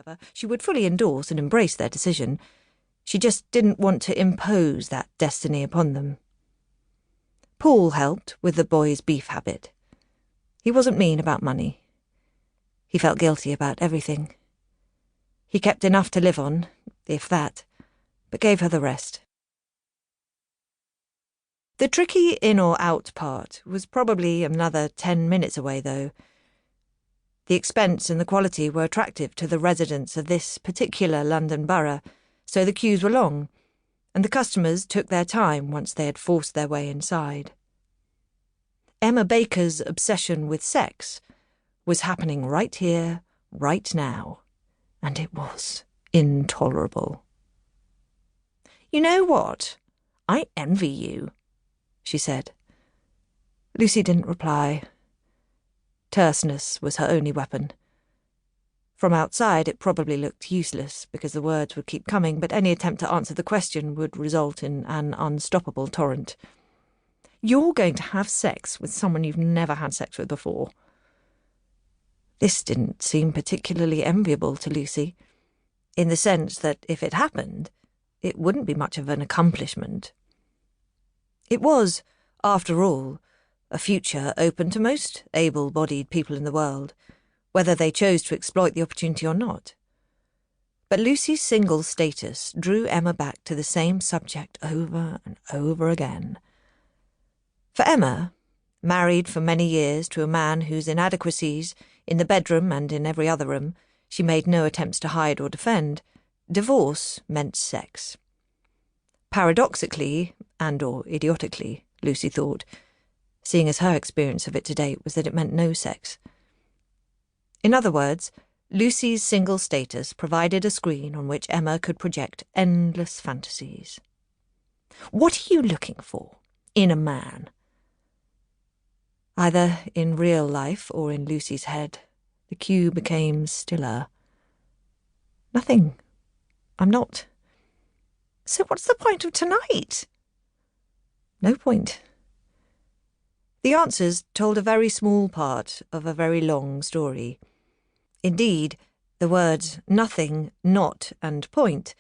however. She would fully endorse and embrace their decision. She just didn't want to impose that destiny upon them. Paul helped with the boy's beef habit. He wasn't mean about money. He felt guilty about everything. He kept enough to live on, if that, but gave her the rest. The tricky in or out part was probably another 10 minutes away, though. The expense and the quality were attractive to the residents of this particular London borough, so the queues were long, and the customers took their time once they had forced their way inside. Emma Baker's obsession with sex was happening right here, right now, and it was intolerable. "You know what? I envy you," she said. Lucy didn't reply. Terseness was her only weapon. From outside it probably looked useless, because the words would keep coming, but any attempt to answer the question would result in an unstoppable torrent. "You're going to have sex with someone you've never had sex with before." This didn't seem particularly enviable to Lucy, in the sense that if it happened, it wouldn't be much of an accomplishment. It was, after all, a future open to most able-bodied people in the world, whether they chose to exploit the opportunity or not. But Lucy's single status drew Emma back to the same subject over and over again. For Emma, married for many years to a man whose inadequacies, in the bedroom and in every other room, she made no attempts to hide or defend, divorce meant sex. Paradoxically, and/or idiotically, Lucy thought, seeing as her experience of it to date was that it meant no sex. In other words, Lucy's single status provided a screen on which Emma could project endless fantasies. What are you looking for in a man? Either in real life or in Lucy's head, the queue became stiller. Nothing. I'm not. So what's the point of tonight? No point. The answers told a very small part of a very long story. Indeed, the words nothing, not, and point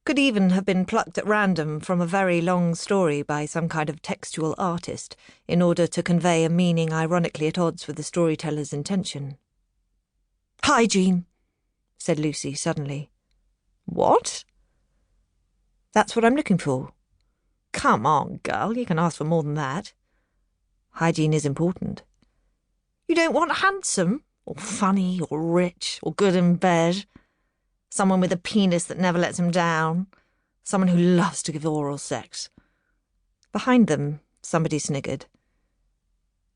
could even have been plucked at random from a very long story by some kind of textual artist in order to convey a meaning ironically at odds with the storyteller's intention. "Hygiene," said Lucy suddenly. "What?" "That's what I'm looking for." "Come on, girl, you can ask for more than that." "Hygiene is important." "You don't want handsome, or funny, or rich, or good in bed? Someone with a penis that never lets him down? Someone who loves to give oral sex?" Behind them, somebody sniggered.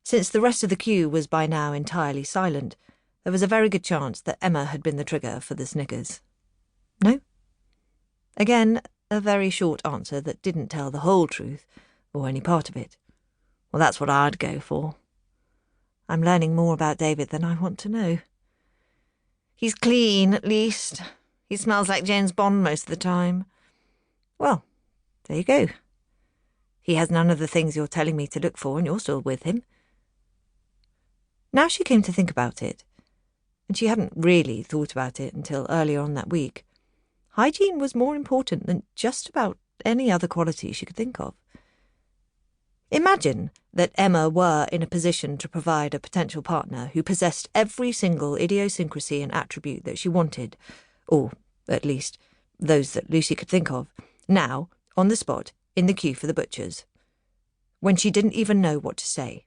Since the rest of the queue was by now entirely silent, there was a very good chance that Emma had been the trigger for the sniggers. No? Again, a very short answer that didn't tell the whole truth, or any part of it. Well, that's what I'd go for. I'm learning more about David than I want to know. He's clean, at least. He smells like James Bond most of the time. Well, there you go. He has none of the things you're telling me to look for, and you're still with him. Now she came to think about it, and she hadn't really thought about it until earlier on that week, hygiene was more important than just about any other quality she could think of. Imagine that Emma were in a position to provide a potential partner who possessed every single idiosyncrasy and attribute that she wanted, or, at least, those that Lucy could think of, now, on the spot, in the queue for the butchers, when she didn't even know what to say.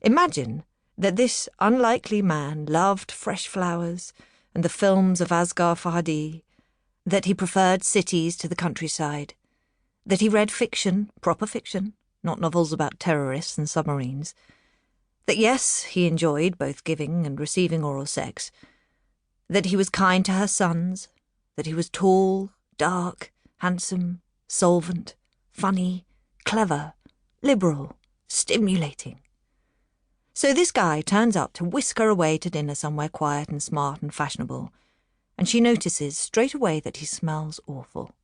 Imagine that this unlikely man loved fresh flowers and the films of Asghar Farhadi, that he preferred cities to the countryside, that he read fiction, proper fiction, not novels about terrorists and submarines, that yes, he enjoyed both giving and receiving oral sex, that he was kind to her sons, that he was tall, dark, handsome, solvent, funny, clever, liberal, stimulating. So this guy turns up to whisk her away to dinner somewhere quiet and smart and fashionable, and she notices straight away that he smells awful.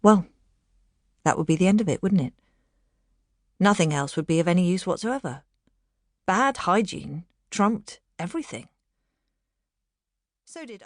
Well, that would be the end of it, wouldn't it? Nothing else would be of any use whatsoever. Bad hygiene trumped everything. So did